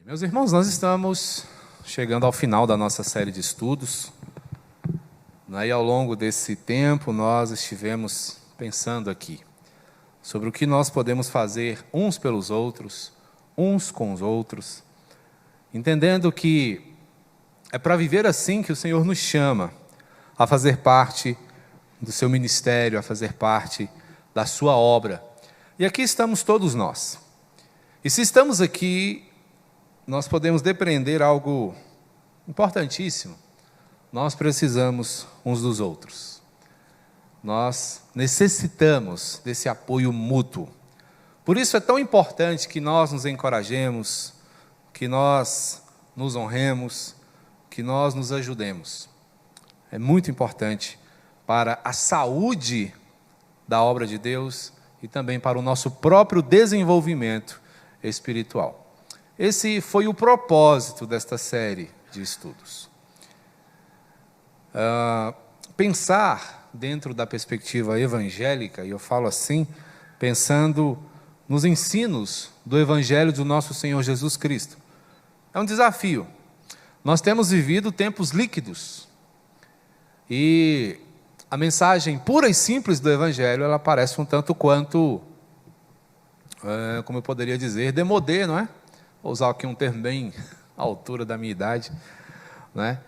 Meus irmãos, nós estamos chegando ao final da nossa série de estudos. E ao longo desse tempo, nós estivemos pensando aqui sobre o que nós podemos fazer uns pelos outros, uns com os outros, entendendo que é para viver assim que o Senhor nos chama a fazer parte do seu ministério, a fazer parte da sua obra. E aqui estamos todos nós. E se estamos aqui, nós podemos depreender algo importantíssimo. Nós precisamos uns dos outros. Nós necessitamos desse apoio mútuo. Por isso é tão importante que nós nos encorajemos, que nós nos honremos, que nós nos ajudemos. É muito importante para a saúde da obra de Deus e também para o nosso próprio desenvolvimento espiritual. Esse foi o propósito desta série de estudos. Pensar dentro da perspectiva evangélica, e eu falo assim, pensando nos ensinos do Evangelho do nosso Senhor Jesus Cristo. É um desafio. Nós temos vivido tempos líquidos. E a mensagem pura e simples do Evangelho, ela parece um tanto quanto, como eu poderia dizer, démodé, não é? Vou usar aqui um termo bem à altura da minha idade, né?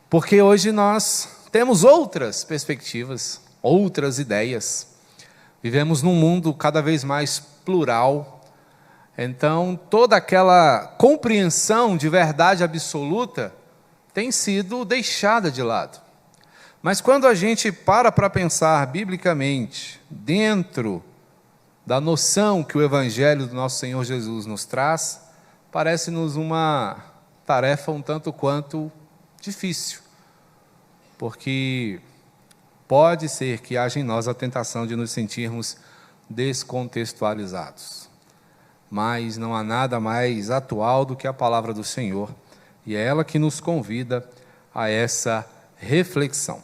Porque hoje nós temos outras perspectivas, outras ideias. Vivemos num mundo cada vez mais plural. Então, toda aquela compreensão de verdade absoluta tem sido deixada de lado. Mas quando a gente para pensar biblicamente, dentro da noção que o Evangelho do nosso Senhor Jesus nos traz, parece-nos uma tarefa um tanto quanto difícil, porque pode ser que haja em nós a tentação de nos sentirmos descontextualizados. Mas não há nada mais atual do que a palavra do Senhor, e é ela que nos convida a essa reflexão.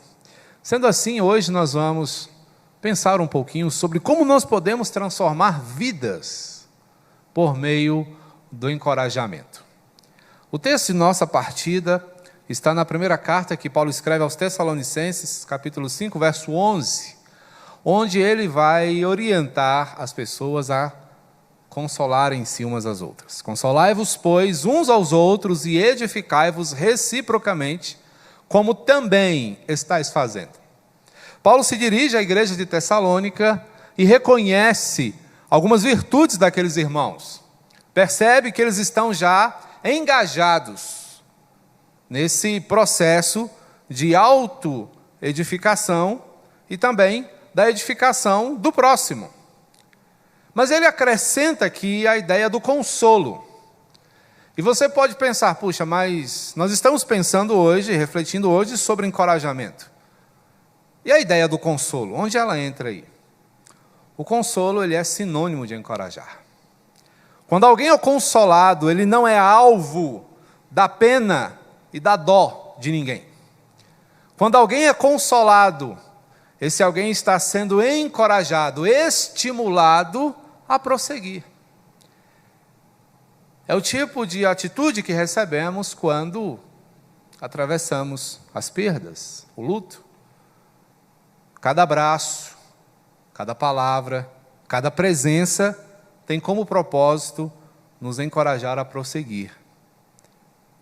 Sendo assim, hoje nós vamos pensar um pouquinho sobre como nós podemos transformar vidas por meio do encorajamento. O texto de nossa partida está na primeira carta que Paulo escreve aos Tessalonicenses, capítulo 5, verso 11, onde ele vai orientar as pessoas a consolarem-se umas às outras. Consolai-vos, pois, uns aos outros e edificai-vos reciprocamente, como também estáis fazendo. Paulo se dirige à igreja de Tessalônica e reconhece algumas virtudes daqueles irmãos. Percebe que eles estão já engajados nesse processo de autoedificação e também da edificação do próximo. Mas ele acrescenta aqui a ideia do consolo. E você pode pensar, puxa, mas nós estamos pensando hoje, refletindo hoje sobre encorajamento. E a ideia do consolo, onde ela entra aí? O consolo, ele é sinônimo de encorajar. Quando alguém é consolado, ele não é alvo da pena e da dó de ninguém. Quando alguém é consolado, esse alguém está sendo encorajado, estimulado a prosseguir. É o tipo de atitude que recebemos quando atravessamos as perdas, o luto. Cada abraço, cada palavra, cada presença tem como propósito nos encorajar a prosseguir,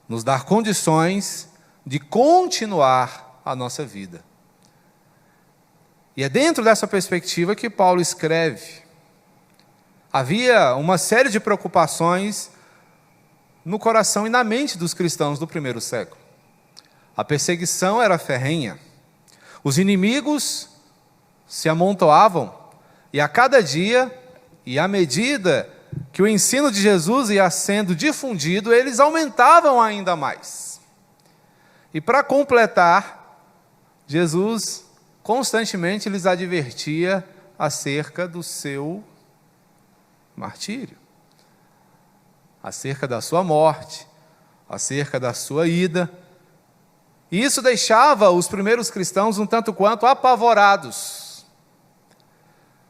nos dar condições de continuar a nossa vida. E é dentro dessa perspectiva que Paulo escreve. Havia uma série de preocupações no coração e na mente dos cristãos do primeiro século. A perseguição era ferrenha. Os inimigos se amontoavam e a cada dia e à medida que o ensino de Jesus ia sendo difundido, eles aumentavam ainda mais. E para completar, Jesus constantemente lhes advertia acerca do seu martírio, acerca da sua morte, acerca da sua ida. E isso deixava os primeiros cristãos um tanto quanto apavorados.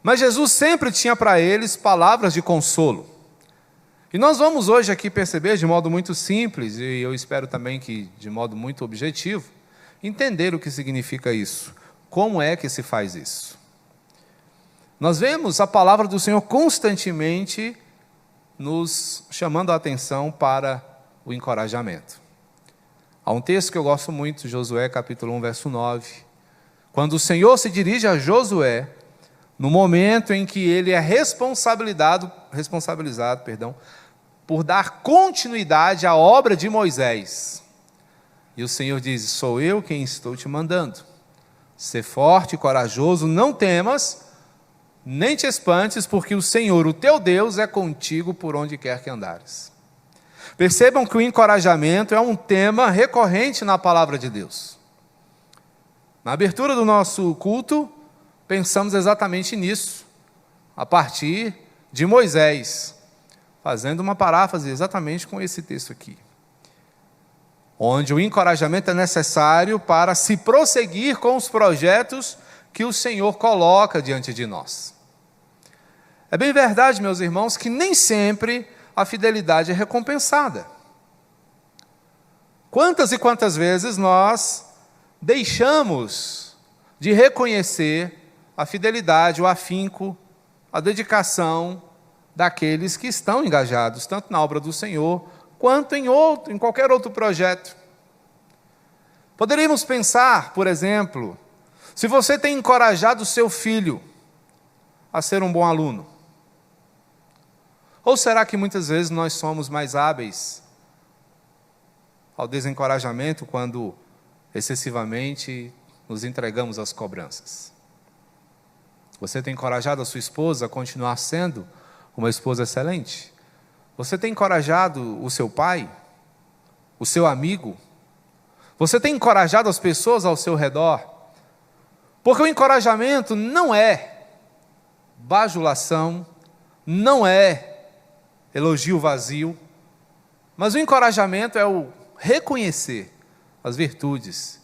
Mas Jesus sempre tinha para eles palavras de consolo. E nós vamos hoje aqui perceber de modo muito simples, e eu espero também que de modo muito objetivo, entender o que significa isso. Como é que se faz isso? Nós vemos a palavra do Senhor constantemente nos chamando a atenção para o encorajamento. Há um texto que eu gosto muito, Josué capítulo 1, verso 9. Quando o Senhor se dirige a Josué, no momento em que ele é responsabilizado, por dar continuidade à obra de Moisés. E o Senhor diz: sou eu quem estou te mandando. Sê forte e corajoso, não temas, nem te espantes, porque o Senhor, o teu Deus, é contigo por onde quer que andares. Percebam que o encorajamento é um tema recorrente na palavra de Deus. Na abertura do nosso culto, pensamos exatamente nisso, a partir de Moisés, fazendo uma paráfrase exatamente com esse texto aqui, onde o encorajamento é necessário para se prosseguir com os projetos que o Senhor coloca diante de nós. É bem verdade, meus irmãos, que nem sempre a fidelidade é recompensada. Quantas e quantas vezes nós deixamos de reconhecer a fidelidade, o afinco, a dedicação daqueles que estão engajados, tanto na obra do Senhor, quanto em qualquer outro projeto. Poderíamos pensar, por exemplo, se você tem encorajado o seu filho a ser um bom aluno. Ou será que muitas vezes nós somos mais hábeis ao desencorajamento quando excessivamente nos entregamos às cobranças? Você tem encorajado a sua esposa a continuar sendo uma esposa excelente? Você tem encorajado o seu pai, o seu amigo? Você tem encorajado as pessoas ao seu redor? Porque o encorajamento não é bajulação, não é elogio vazio, mas o encorajamento é o reconhecer as virtudes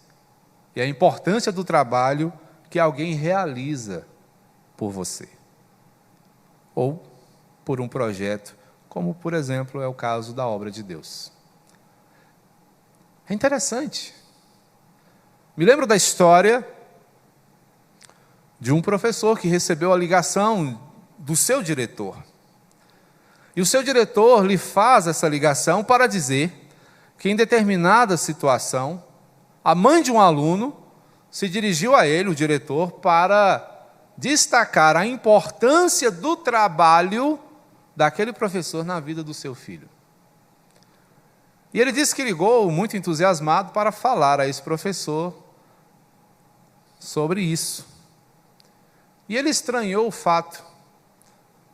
e a importância do trabalho que alguém realiza por você, ou por um projeto, como, por exemplo, é o caso da obra de Deus. É interessante. Me lembro da história de um professor que recebeu a ligação do seu diretor. E o seu diretor lhe faz essa ligação para dizer que, em determinada situação, a mãe de um aluno se dirigiu a ele, o diretor, para destacar a importância do trabalho daquele professor na vida do seu filho. E ele disse que ligou muito entusiasmado para falar a esse professor sobre isso. E ele estranhou o fato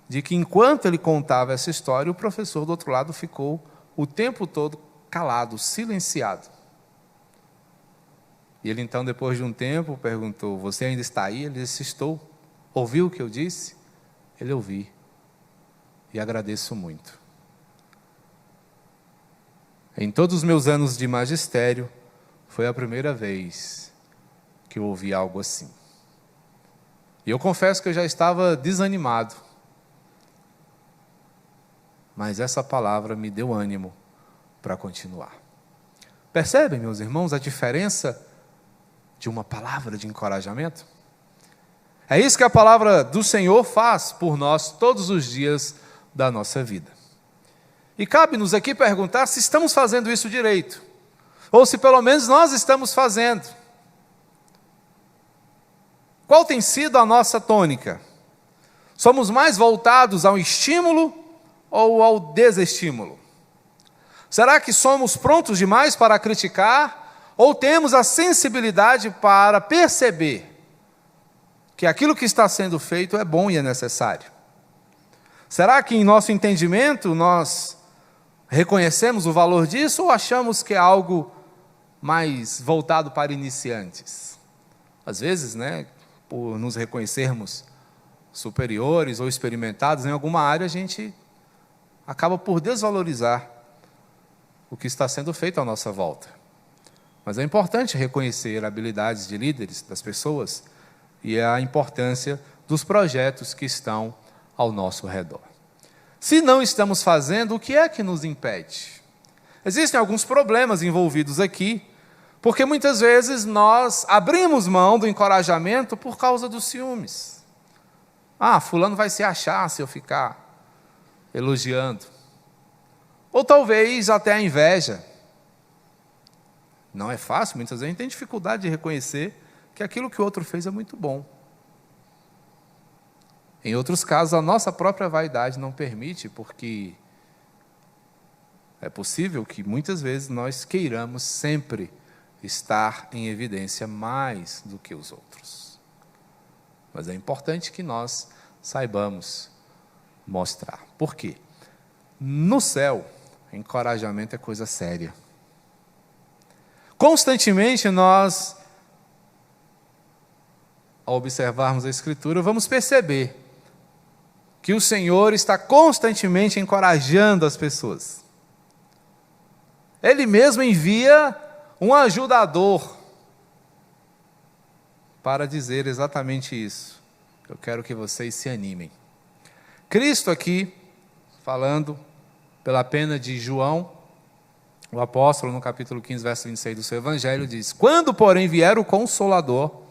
de que, enquanto ele contava essa história, o professor do outro lado ficou o tempo todo calado, silenciado. E ele então, depois de um tempo, perguntou: você ainda está aí? Ele disse: estou. Ouviu o que eu disse? Ele: ouvi. E agradeço muito. Em todos os meus anos de magistério, foi a primeira vez que eu ouvi algo assim. E eu confesso que eu já estava desanimado. Mas essa palavra me deu ânimo para continuar. Percebem, meus irmãos, a diferença de uma palavra de encorajamento? É isso que a palavra do Senhor faz por nós todos os dias da nossa vida. E cabe-nos aqui perguntar se estamos fazendo isso direito, ou se pelo menos nós estamos fazendo. Qual tem sido a nossa tônica? Somos mais voltados ao estímulo ou ao desestímulo? Será que somos prontos demais para criticar, ou temos a sensibilidade para perceber que aquilo que está sendo feito é bom e é necessário? Será que em nosso entendimento nós reconhecemos o valor disso, ou achamos que é algo mais voltado para iniciantes? Às vezes, por nos reconhecermos superiores ou experimentados em alguma área, a gente acaba por desvalorizar o que está sendo feito à nossa volta. Mas é importante reconhecer habilidades de líderes, das pessoas, e a importância dos projetos que estão ao nosso redor. Se não estamos fazendo, o que é que nos impede? Existem alguns problemas envolvidos aqui, porque muitas vezes nós abrimos mão do encorajamento por causa dos ciúmes. Fulano vai se achar se eu ficar elogiando. Ou talvez até a inveja. Não é fácil, muitas vezes a gente tem dificuldade de reconhecer que aquilo que o outro fez é muito bom. Em outros casos, a nossa própria vaidade não permite, porque é possível que muitas vezes nós queiramos sempre estar em evidência mais do que os outros. Mas é importante que nós saibamos mostrar. Por quê? No céu, encorajamento é coisa séria. Constantemente nós, ao observarmos a Escritura, vamos perceber que o Senhor está constantemente encorajando as pessoas. Ele mesmo envia um ajudador para dizer exatamente isso. Eu quero que vocês se animem. Cristo aqui, falando pela pena de João, o apóstolo, no capítulo 15, verso 26 do seu evangelho, diz: quando, porém, vier o Consolador,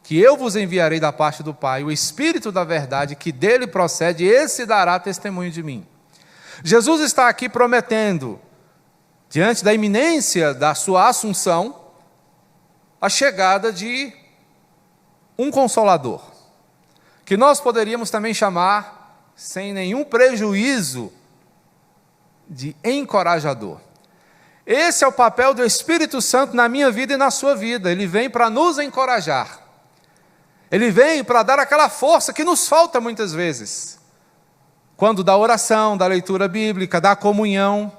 que eu vos enviarei da parte do Pai, o Espírito da verdade, que dele procede, esse dará testemunho de mim. Jesus está aqui prometendo, diante da iminência da sua assunção, a chegada de um Consolador, que nós poderíamos também chamar, sem nenhum prejuízo, de encorajador. Esse é o papel do Espírito Santo na minha vida e na sua vida. Ele vem para nos encorajar. Ele vem para dar aquela força que nos falta muitas vezes. Quando da oração, da leitura bíblica, da comunhão.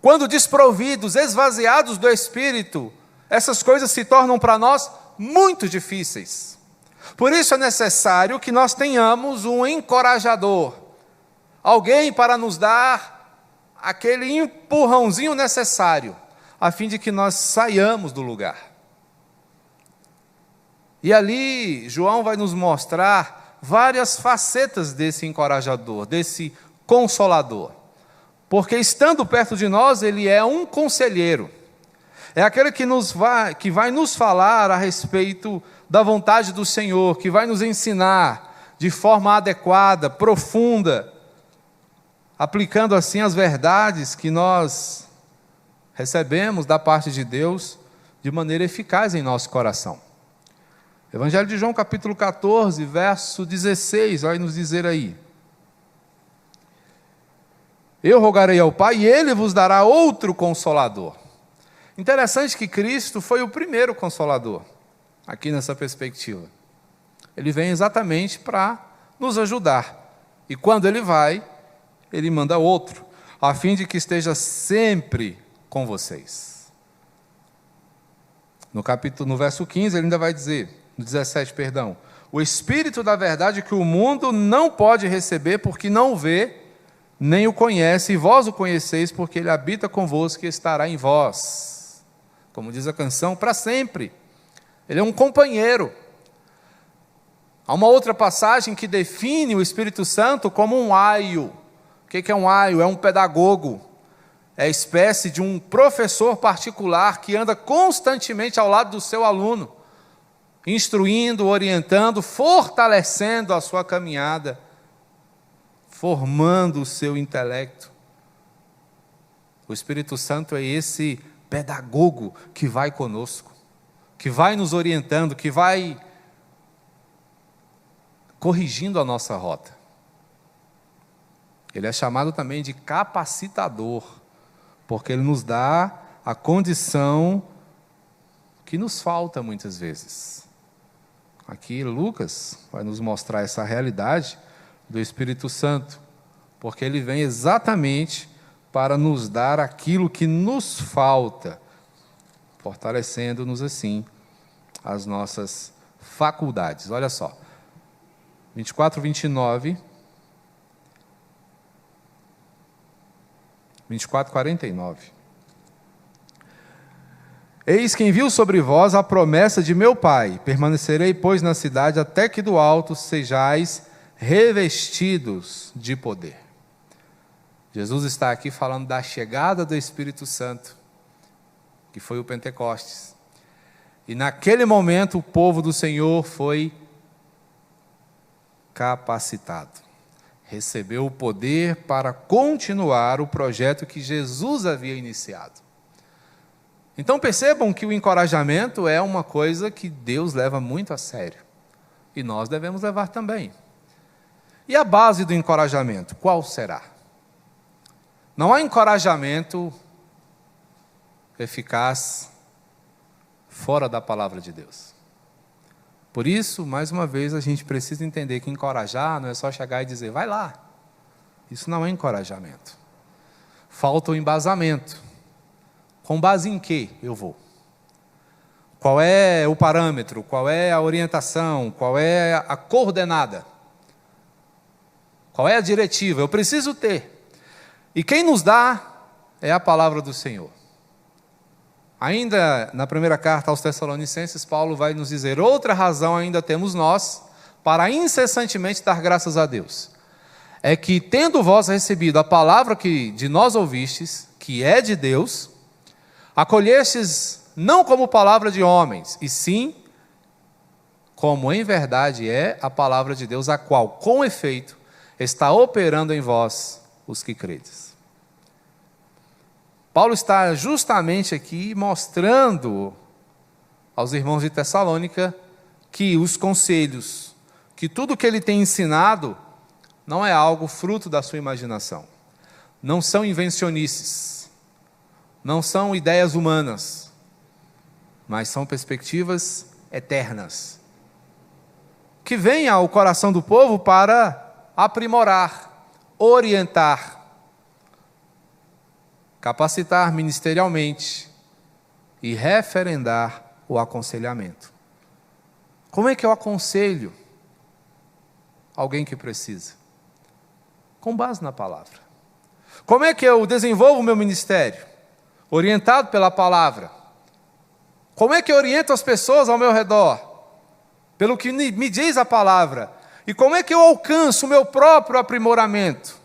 Quando desprovidos, esvaziados do Espírito, essas coisas se tornam para nós muito difíceis. Por isso é necessário que nós tenhamos um encorajador. Alguém para nos dar aquele empurrãozinho necessário, a fim de que nós saiamos do lugar. E ali, João vai nos mostrar várias facetas desse encorajador, desse consolador. Porque estando perto de nós, ele é um conselheiro. É aquele que vai nos falar a respeito da vontade do Senhor, que vai nos ensinar de forma adequada, profunda, aplicando assim as verdades que nós recebemos da parte de Deus de maneira eficaz em nosso coração. Evangelho de João, capítulo 14, verso 16, vai nos dizer aí: eu rogarei ao Pai e Ele vos dará outro Consolador. Interessante que Cristo foi o primeiro Consolador, aqui nessa perspectiva. Ele vem exatamente para nos ajudar. E quando Ele vai, Ele manda outro, a fim de que esteja sempre com vocês. No verso 15, ele ainda vai dizer, no 17, perdão, o Espírito da verdade que o mundo não pode receber, porque não o vê, nem o conhece, e vós o conheceis, porque ele habita convosco e estará em vós. Como diz a canção, para sempre. Ele é um companheiro. Há uma outra passagem que define o Espírito Santo como um aio. O que é um aio? É um pedagogo. É a espécie de um professor particular que anda constantemente ao lado do seu aluno, instruindo, orientando, fortalecendo a sua caminhada, formando o seu intelecto. O Espírito Santo é esse pedagogo que vai conosco, que vai nos orientando, que vai corrigindo a nossa rota. Ele é chamado também de capacitador, porque ele nos dá a condição que nos falta muitas vezes. Aqui Lucas vai nos mostrar essa realidade do Espírito Santo, porque ele vem exatamente para nos dar aquilo que nos falta, fortalecendo-nos assim as nossas faculdades. Olha só, 24, 29, 24, 49. Eis que envio sobre vós a promessa de meu Pai, permanecerei, pois, na cidade, até que do alto sejais revestidos de poder. Jesus está aqui falando da chegada do Espírito Santo, que foi o Pentecostes. E naquele momento o povo do Senhor foi capacitado. Recebeu o poder para continuar o projeto que Jesus havia iniciado. Então percebam que o encorajamento é uma coisa que Deus leva muito a sério. E nós devemos levar também. E a base do encorajamento, qual será? Não há encorajamento eficaz fora da palavra de Deus. Por isso, mais uma vez, a gente precisa entender que encorajar não é só chegar e dizer, vai lá. Isso não é encorajamento. Falta o embasamento. Com base em que eu vou? Qual é o parâmetro? Qual é a orientação? Qual é a coordenada? Qual é a diretiva? Eu preciso ter. E quem nos dá é a palavra do Senhor. Ainda na primeira carta aos Tessalonicenses, Paulo vai nos dizer, outra razão ainda temos nós, para incessantemente dar graças a Deus. É que, tendo vós recebido a palavra que de nós ouvistes, que é de Deus, acolhestes não como palavra de homens, e sim, como em verdade é a palavra de Deus, a qual, com efeito, está operando em vós os que credes. Paulo está justamente aqui mostrando aos irmãos de Tessalônica que os conselhos, que tudo que ele tem ensinado, não é algo fruto da sua imaginação. Não são invencionices, não são ideias humanas, mas são perspectivas eternas, que vêm ao coração do povo para aprimorar, orientar, capacitar ministerialmente e referendar o aconselhamento. Como é que eu aconselho alguém que precisa? Com base na palavra. Como é que eu desenvolvo o meu ministério? Orientado pela palavra. Como é que eu oriento as pessoas ao meu redor? Pelo que me diz a palavra. E como é que eu alcanço o meu próprio aprimoramento?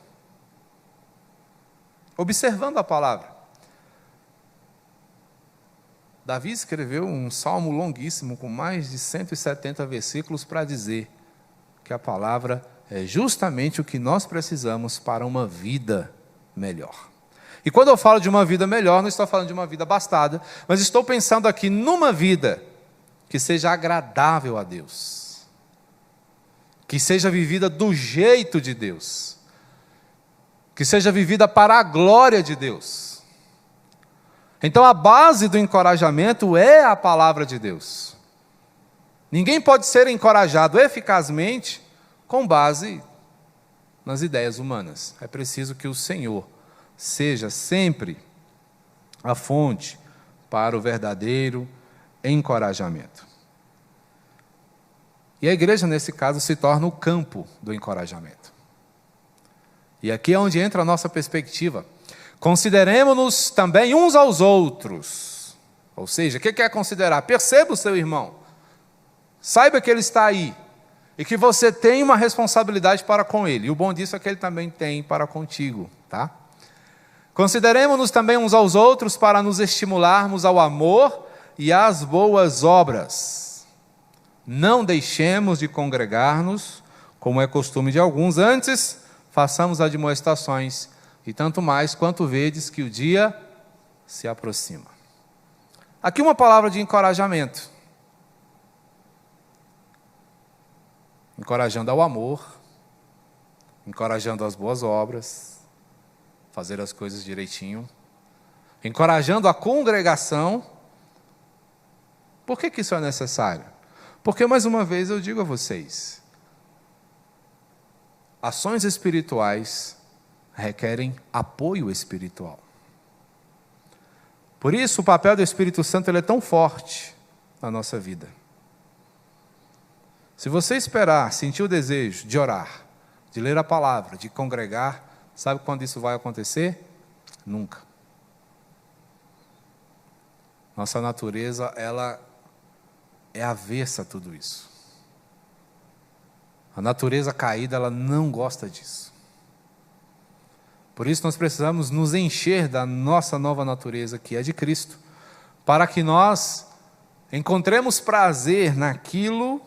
Observando a palavra. Davi escreveu um salmo longuíssimo, com mais de 170 versículos, para dizer que a palavra é justamente o que nós precisamos para uma vida melhor. E quando eu falo de uma vida melhor, não estou falando de uma vida abastada, mas estou pensando aqui numa vida que seja agradável a Deus, que seja vivida do jeito de Deus, que seja vivida para a glória de Deus. Então a base do encorajamento é a palavra de Deus. Ninguém pode ser encorajado eficazmente com base nas ideias humanas. É preciso que o Senhor seja sempre a fonte para o verdadeiro encorajamento. E a igreja, nesse caso, se torna o campo do encorajamento. E aqui é onde entra a nossa perspectiva. Consideremos-nos também uns aos outros. Ou seja, o que é considerar? Perceba o seu irmão. Saiba que ele está aí. E que você tem uma responsabilidade para com ele. E o bom disso é que ele também tem para contigo. Tá? Consideremos-nos também uns aos outros para nos estimularmos ao amor e às boas obras. Não deixemos de congregar-nos, como é costume de alguns, antes façamos admoestações, e tanto mais quanto vedes que o dia se aproxima. Aqui uma palavra de encorajamento. Encorajando ao amor, encorajando as boas obras, fazer as coisas direitinho, encorajando a congregação. Por que isso é necessário? Porque, mais uma vez, eu digo a vocês, ações espirituais requerem apoio espiritual. Por isso, o papel do Espírito Santo ele é tão forte na nossa vida. Se você esperar, sentir o desejo de orar, de ler a palavra, de congregar, sabe quando isso vai acontecer? Nunca. Nossa natureza, ela é avessa a tudo isso. A natureza caída, ela não gosta disso. Por isso nós precisamos nos encher da nossa nova natureza, que é de Cristo, para que nós encontremos prazer naquilo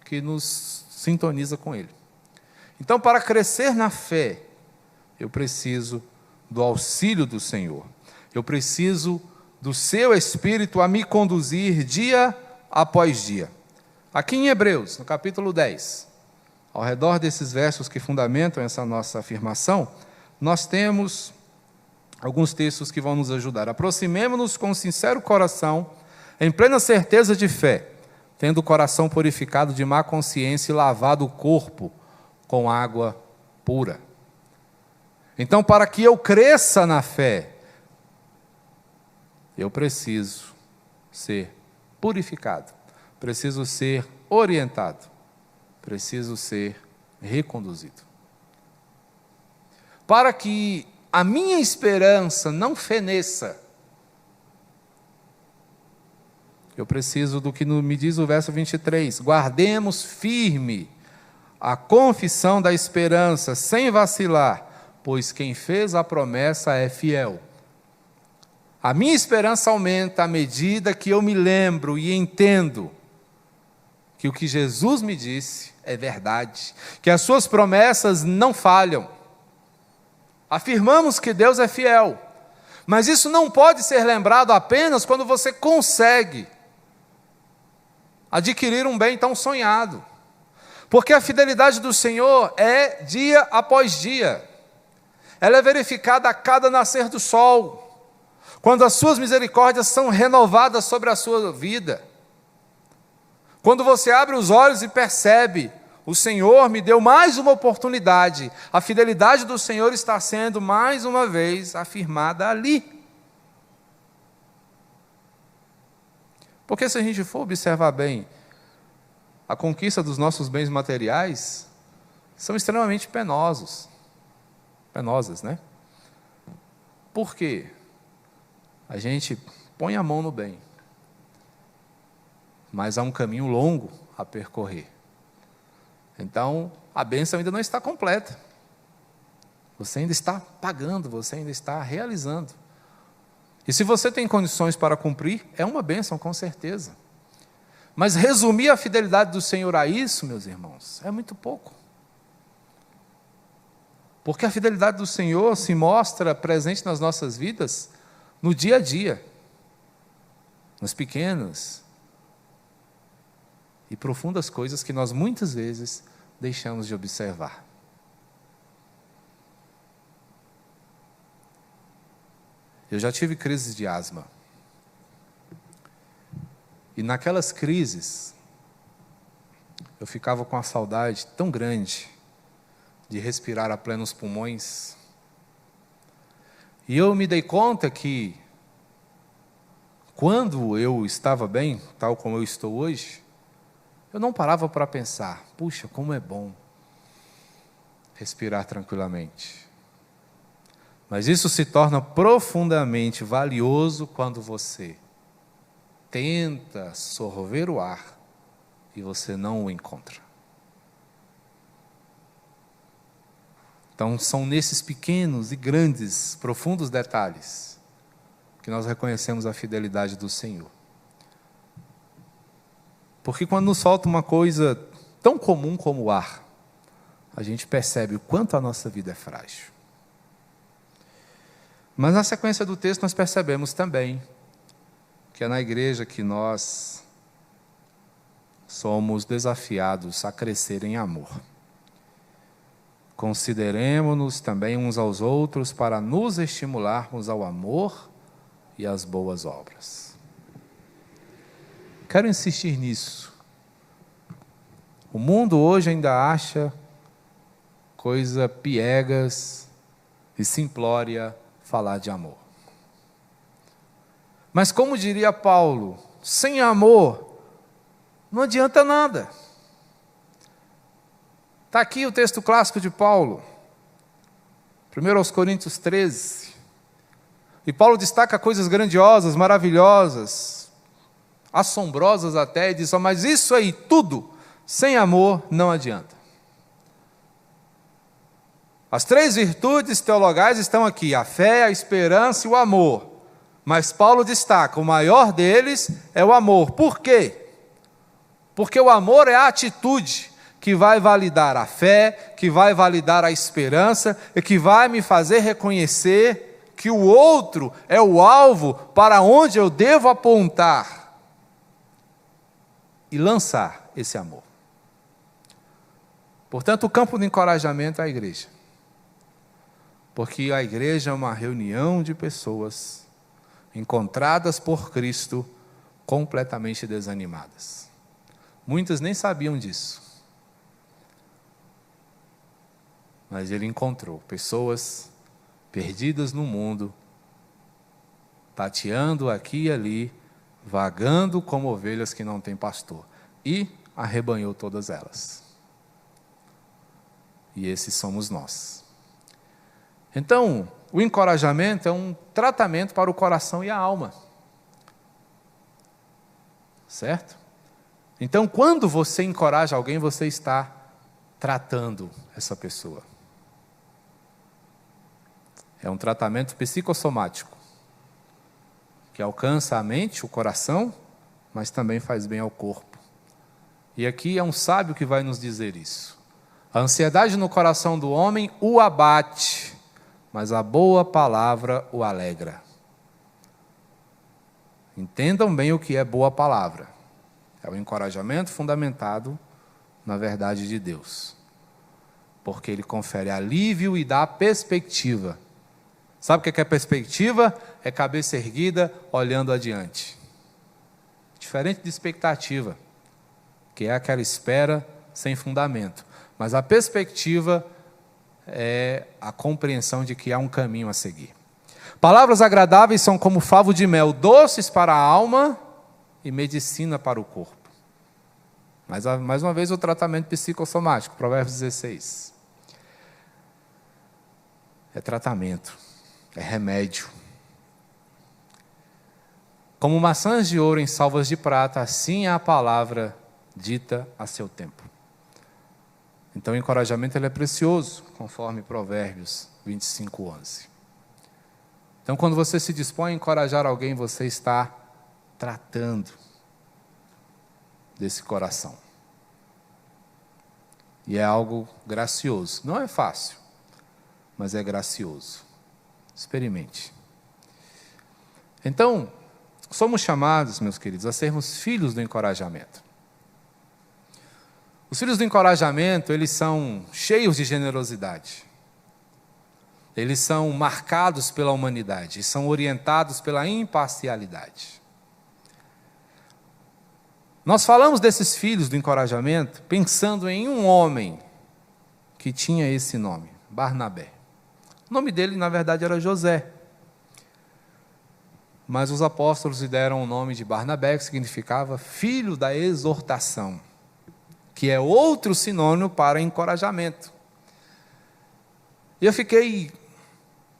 que nos sintoniza com Ele. Então, para crescer na fé, eu preciso do auxílio do Senhor. Eu preciso do seu Espírito a me conduzir dia após dia. Aqui em Hebreus, no capítulo 10, ao redor desses versos que fundamentam essa nossa afirmação, nós temos alguns textos que vão nos ajudar. Aproximemo-nos com sincero coração, em plena certeza de fé, tendo o coração purificado de má consciência e lavado o corpo com água pura. Então, para que eu cresça na fé, eu preciso ser purificado, preciso ser orientado, preciso ser reconduzido. Para que a minha esperança não feneça, eu preciso do que me diz o verso 23, guardemos firme a confissão da esperança, sem vacilar, pois quem fez a promessa é fiel. A minha esperança aumenta à medida que eu me lembro e entendo que o que Jesus me disse é verdade, que as suas promessas não falham. Afirmamos que Deus é fiel, mas isso não pode ser lembrado apenas quando você consegue adquirir um bem tão sonhado, porque a fidelidade do Senhor é dia após dia, ela é verificada a cada nascer do sol, quando as suas misericórdias são renovadas sobre a sua vida, quando você abre os olhos e percebe, o Senhor me deu mais uma oportunidade, a fidelidade do Senhor está sendo mais uma vez afirmada ali. Porque se a gente for observar bem, a conquista dos nossos bens materiais são extremamente penosas, né? Por quê? A gente põe a mão no bem, mas há um caminho longo a percorrer. Então, a bênção ainda não está completa. Você ainda está pagando, você ainda está realizando. E se você tem condições para cumprir, é uma bênção, com certeza. Mas resumir a fidelidade do Senhor a isso, meus irmãos, é muito pouco. Porque a fidelidade do Senhor se mostra presente nas nossas vidas no dia a dia, nas pequenas e profundas coisas que nós muitas vezes deixamos de observar. Eu já tive crises de asma. E naquelas crises, eu ficava com a saudade tão grande de respirar a plenos pulmões. E eu me dei conta que, quando eu estava bem, tal como eu estou hoje, eu não parava para pensar, puxa, como é bom respirar tranquilamente. Mas isso se torna profundamente valioso quando você tenta sorver o ar e você não o encontra. Então, são nesses pequenos e grandes, profundos detalhes que nós reconhecemos a fidelidade do Senhor. Porque quando nos falta uma coisa tão comum como o ar, a gente percebe o quanto a nossa vida é frágil. Mas na sequência do texto nós percebemos também que é na igreja que nós somos desafiados a crescer em amor. Consideremo-nos também uns aos outros para nos estimularmos ao amor e às boas obras. Quero insistir nisso. O mundo hoje ainda acha coisa piegas e simplória falar de amor. Mas como diria Paulo, sem amor não adianta nada. Está aqui o texto clássico de Paulo, 1 Coríntios 13. E Paulo destaca coisas grandiosas, maravilhosas, assombrosas até, e diz, mas isso aí tudo, sem amor, não adianta. As 3 virtudes teologais estão aqui: a fé, a esperança e o amor. Mas Paulo destaca, o maior deles é o amor. Por quê? Porque o amor é a atitude que vai validar a fé, que vai validar a esperança e que vai me fazer reconhecer que o outro é o alvo para onde eu devo apontar e lançar esse amor. Portanto, o campo de encorajamento é a igreja. Porque a igreja é uma reunião de pessoas encontradas por Cristo, completamente desanimadas. Muitas nem sabiam disso. Mas ele encontrou pessoas perdidas no mundo, tateando aqui e ali, vagando como ovelhas que não têm pastor. E arrebanhou todas elas. E esses somos nós. Então, o encorajamento é um tratamento para o coração e a alma. Certo? Então, quando você encoraja alguém, você está tratando essa pessoa. É um tratamento psicossomático, que alcança a mente, o coração, mas também faz bem ao corpo. E aqui é um sábio que vai nos dizer isso. A ansiedade no coração do homem o abate, mas a boa palavra o alegra. Entendam bem o que é boa palavra. É o encorajamento fundamentado na verdade de Deus. Porque ele confere alívio e dá perspectiva. Sabe o que é perspectiva? É cabeça erguida, olhando adiante. Diferente de expectativa, que é aquela espera sem fundamento. Mas a perspectiva é a compreensão de que há um caminho a seguir. Palavras agradáveis são como favo de mel, doces para a alma e medicina para o corpo. Mas, mais uma vez, o tratamento psicossomático, Provérbios 16. É tratamento, é remédio. Como maçãs de ouro em salvas de prata, assim é a palavra dita a seu tempo. Então o encorajamento ele é precioso, conforme Provérbios 25:11. Então quando você se dispõe a encorajar alguém, você está tratando desse coração. E é algo gracioso. Não é fácil, mas é gracioso. Experimente. Então, somos chamados, meus queridos, a sermos filhos do encorajamento. Os filhos do encorajamento, eles são cheios de generosidade. Eles são marcados pela humanidade, são orientados pela imparcialidade. Nós falamos desses filhos do encorajamento pensando em um homem que tinha esse nome, Barnabé. O nome dele, na verdade, era José. Mas os apóstolos lhe deram o nome de Barnabé, que significava filho da exortação, que é outro sinônimo para encorajamento. E eu fiquei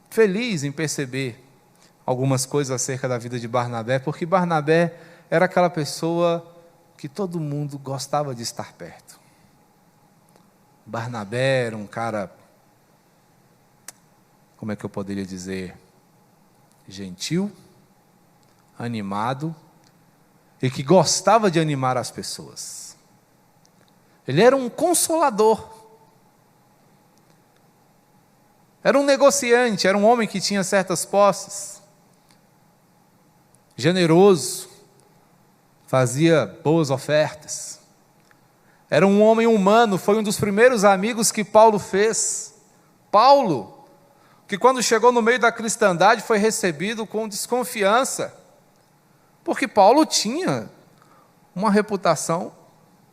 feliz em perceber algumas coisas acerca da vida de Barnabé, porque Barnabé era aquela pessoa que todo mundo gostava de estar perto. Barnabé era um cara, como é que eu poderia dizer, gentil, animado, e que gostava de animar as pessoas. Ele era um consolador. Era um negociante, era um homem que tinha certas posses. Generoso, fazia boas ofertas. Era um homem humano, foi um dos primeiros amigos que Paulo fez. Paulo, que quando chegou no meio da cristandade foi recebido com desconfiança, porque Paulo tinha uma reputação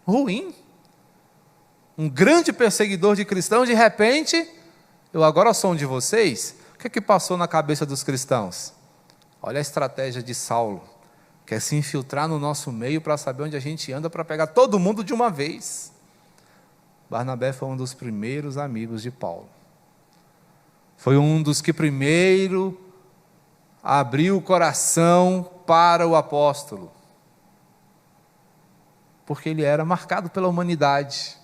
ruim. Um grande perseguidor de cristãos, de repente, eu agora sou um de vocês. O que passou na cabeça dos cristãos? Olha a estratégia de Saulo, quer se infiltrar no nosso meio para saber onde a gente anda, para pegar todo mundo de uma vez. Barnabé foi um dos primeiros amigos de Paulo. Foi um dos que primeiro abriu o coração para o apóstolo. Porque ele era marcado pela humanidade.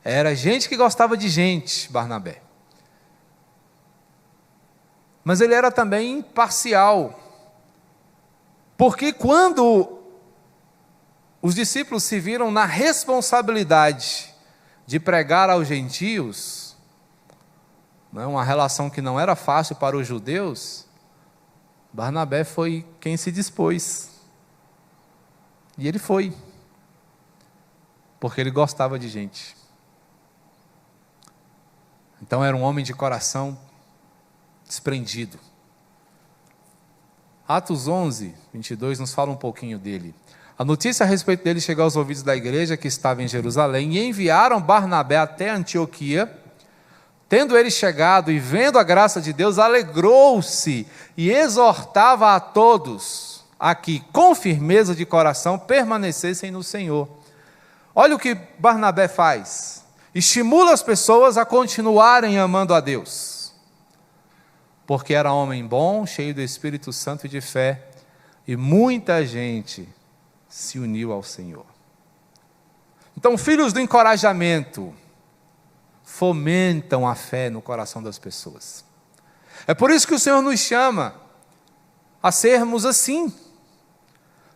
Era gente que gostava de gente, Barnabé. Mas ele era também imparcial. Porque quando os discípulos se viram na responsabilidade de pregar aos gentios, uma relação que não era fácil para os judeus, Barnabé foi quem se dispôs. E ele foi. Porque ele gostava de gente. Então era um homem de coração desprendido. Atos 11, 22 nos fala um pouquinho dele. A notícia a respeito dele chegou aos ouvidos da igreja que estava em Jerusalém, e enviaram Barnabé até Antioquia. Tendo ele chegado e vendo a graça de Deus, alegrou-se e exortava a todos a que, com firmeza de coração, permanecessem no Senhor. Olha o que Barnabé faz. Estimula as pessoas a continuarem amando a Deus. Porque era homem bom, cheio do Espírito Santo e de fé, e muita gente se uniu ao Senhor. Então, filhos do encorajamento fomentam a fé no coração das pessoas. É por isso que o Senhor nos chama a sermos assim.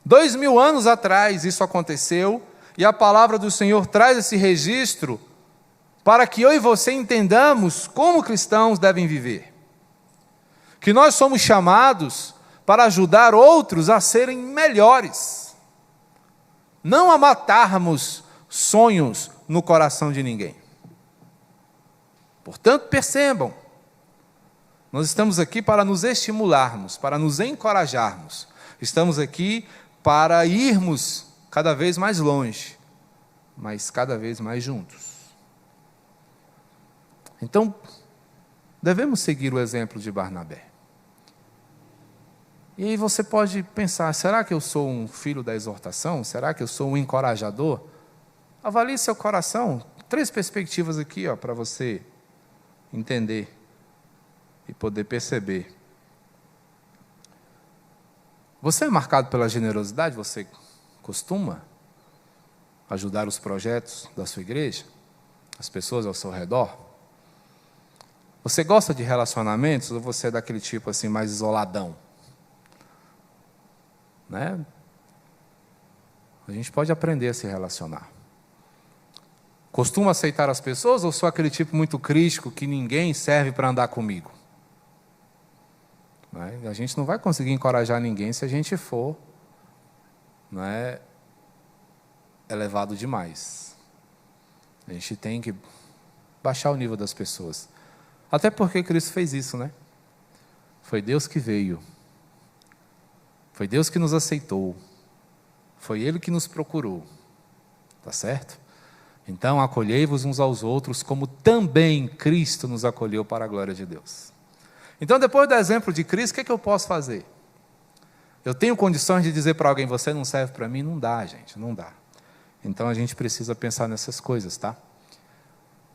2000 anos atrás isso aconteceu, e a palavra do Senhor traz esse registro para que eu e você entendamos como cristãos devem viver. Que nós somos chamados para ajudar outros a serem melhores, não a matarmos sonhos no coração de ninguém. Portanto, percebam, nós estamos aqui para nos estimularmos, para nos encorajarmos, estamos aqui para irmos cada vez mais longe, mas cada vez mais juntos. Então, devemos seguir o exemplo de Barnabé. E aí você pode pensar, será que eu sou um filho da exortação? Será que eu sou um encorajador? Avalie seu coração. 3 perspectivas aqui para você entender e poder perceber. Você é marcado pela generosidade? Você costuma ajudar os projetos da sua igreja? As pessoas ao seu redor? Você gosta de relacionamentos ou você é daquele tipo assim mais isoladão? A gente pode aprender a se relacionar. Costuma aceitar as pessoas ou sou aquele tipo muito crítico que ninguém serve para andar comigo? A gente não vai conseguir encorajar ninguém se a gente for elevado demais. A gente tem que baixar o nível das pessoas. Até porque Cristo fez isso, Foi Deus que veio. Foi Deus que nos aceitou. Foi Ele que nos procurou. Tá certo? Então, acolhei-vos uns aos outros, como também Cristo nos acolheu para a glória de Deus. Então, depois do exemplo de Cristo, o que eu posso fazer? Eu tenho condições de dizer para alguém, você não serve para mim? Não dá, gente, não dá. Então, a gente precisa pensar nessas coisas, tá?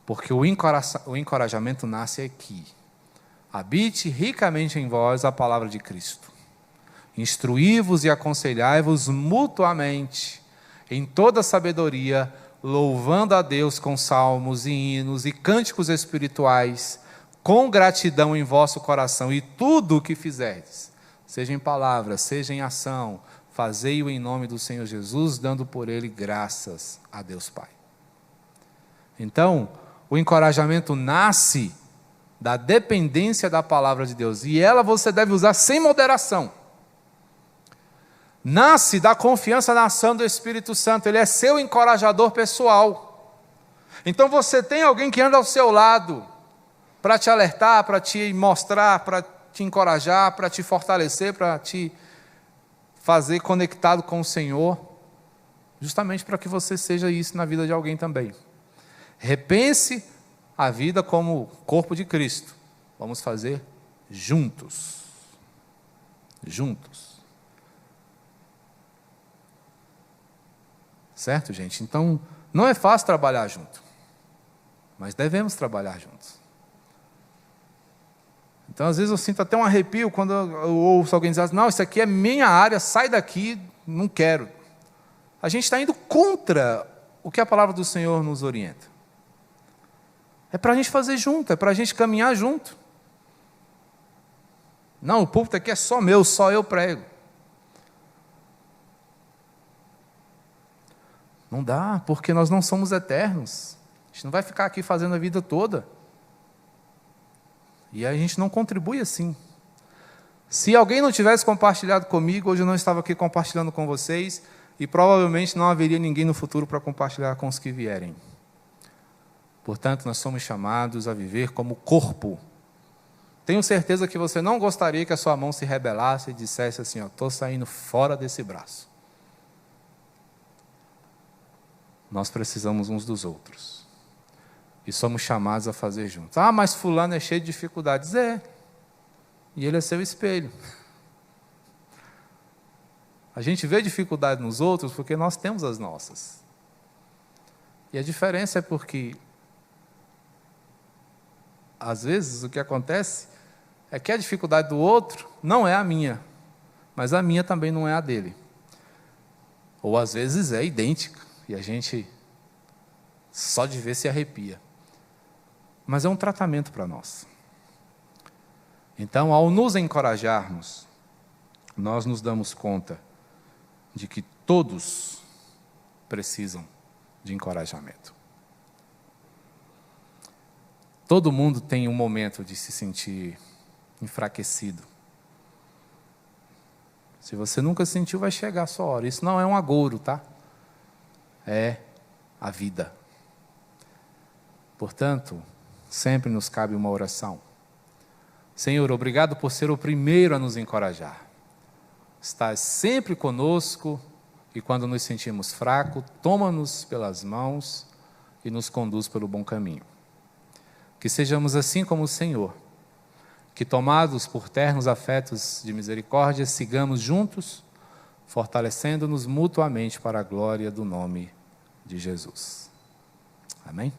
Porque o encorajamento nasce aqui. Habite ricamente em vós a palavra de Cristo. Instruí-vos e aconselhai-vos mutuamente, em toda sabedoria, louvando a Deus com salmos e hinos e cânticos espirituais, com gratidão em vosso coração, e tudo o que fizerdes, seja em palavra, seja em ação, fazei-o em nome do Senhor Jesus, dando por ele graças a Deus Pai. Então, o encorajamento nasce da dependência da palavra de Deus, e ela você deve usar sem moderação. Nasce da confiança na ação do Espírito Santo, ele é seu encorajador pessoal. Então você tem alguém que anda ao seu lado, para te alertar, para te mostrar, para te encorajar, para te fortalecer, para te fazer conectado com o Senhor, justamente para que você seja isso na vida de alguém também. Repense a vida como corpo de Cristo. Vamos fazer juntos. Juntos. Certo, gente? Então, não é fácil trabalhar junto, mas devemos trabalhar juntos. Então, às vezes eu sinto até um arrepio quando eu ouço alguém dizer, não, isso aqui é minha área, sai daqui, não quero. A gente está indo contra o que a palavra do Senhor nos orienta. É para a gente fazer junto, é para a gente caminhar junto. Não, o púlpito aqui é só meu, só eu prego. Não dá, porque nós não somos eternos. A gente não vai ficar aqui fazendo a vida toda. E a gente não contribui assim. Se alguém não tivesse compartilhado comigo, hoje eu não estava aqui compartilhando com vocês, e provavelmente não haveria ninguém no futuro para compartilhar com os que vierem. Portanto, nós somos chamados a viver como corpo. Tenho certeza que você não gostaria que a sua mão se rebelasse e dissesse assim, estou saindo fora desse braço. Nós precisamos uns dos outros. E somos chamados a fazer juntos. Ah, mas fulano é cheio de dificuldades. É. E ele é seu espelho. A gente vê dificuldade nos outros porque nós temos as nossas. E a diferença é porque, às vezes, o que acontece é que a dificuldade do outro não é a minha, mas a minha também não é a dele. Ou, às vezes, é idêntica, e a gente só de ver se arrepia. Mas é um tratamento para nós. Então, ao nos encorajarmos, nós nos damos conta de que todos precisam de encorajamento. Todo mundo tem um momento de se sentir enfraquecido. Se você nunca sentiu, vai chegar a sua hora. Isso não é um agouro, tá? É a vida. Portanto, sempre nos cabe uma oração. Senhor, obrigado por ser o primeiro a nos encorajar. Estás sempre conosco e quando nos sentimos fracos, toma-nos pelas mãos e nos conduz pelo bom caminho. Que sejamos assim como o Senhor, que tomados por ternos afetos de misericórdia, sigamos juntos, fortalecendo-nos mutuamente para a glória do nome de Jesus. Amém?